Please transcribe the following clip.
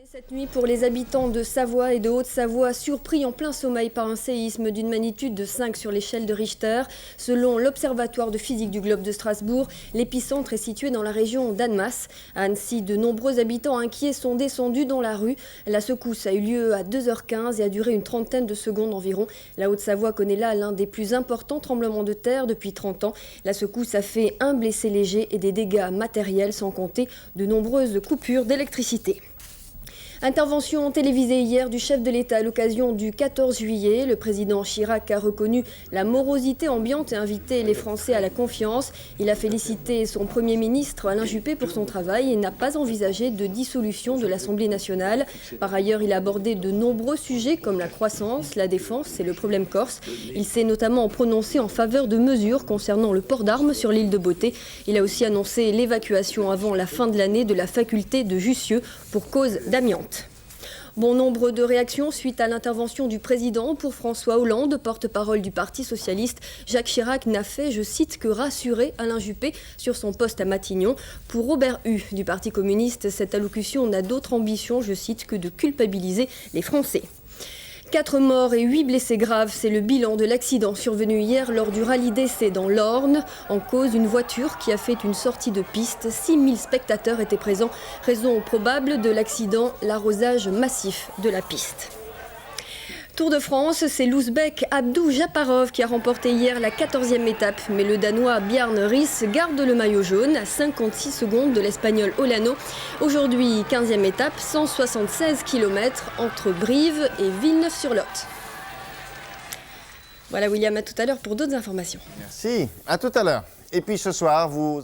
Cette nuit, pour les habitants de Savoie et de Haute-Savoie, surpris en plein sommeil par un séisme d'une magnitude de 5 sur l'échelle de Richter. Selon l'Observatoire de physique du globe de Strasbourg, l'épicentre est situé dans la région d'Annemasse. À Annecy, de nombreux habitants inquiets sont descendus dans la rue. La secousse a eu lieu à 2h15 et a duré une trentaine de secondes environ. La Haute-Savoie connaît là l'un des plus importants tremblements de terre depuis 30 ans. La secousse a fait un blessé léger et des dégâts matériels, sans compter de nombreuses coupures d'électricité. Intervention télévisée hier du chef de l'État à l'occasion du 14 juillet. Le président Chirac a reconnu la morosité ambiante et invité les Français à la confiance. Il a félicité son Premier ministre Alain Juppé pour son travail et n'a pas envisagé de dissolution de l'Assemblée nationale. Par ailleurs, il a abordé de nombreux sujets comme la croissance, la défense et le problème corse. Il s'est notamment prononcé en faveur de mesures concernant le port d'armes sur l'île de Beauté. Il a aussi annoncé l'évacuation avant la fin de l'année de la faculté de Jussieu pour cause d'amiante. Bon nombre de réactions suite à l'intervention du président. Pour François Hollande, porte-parole du Parti socialiste, Jacques Chirac n'a fait, je cite, que rassurer Alain Juppé sur son poste à Matignon. Pour Robert Hue du Parti communiste, cette allocution n'a d'autre ambition, je cite, que de culpabiliser les Français. 4 morts et 8 blessés graves, c'est le bilan de l'accident survenu hier lors du rallye d'essai dans l'Orne. En cause, une voiture qui a fait une sortie de piste. 6000 spectateurs étaient présents. Raison probable de l'accident, l'arrosage massif de la piste. Tour de France, c'est l'Ouzbek Abdou Japarov qui a remporté hier la 14e étape. Mais le Danois Bjarne Riis garde le maillot jaune à 56 secondes de l'Espagnol Olano. Aujourd'hui, 15e étape, 176 km entre Brive et Villeneuve-sur-Lot. Voilà William, à tout à l'heure pour d'autres informations. Merci, à tout à l'heure. Et puis ce soir, vous...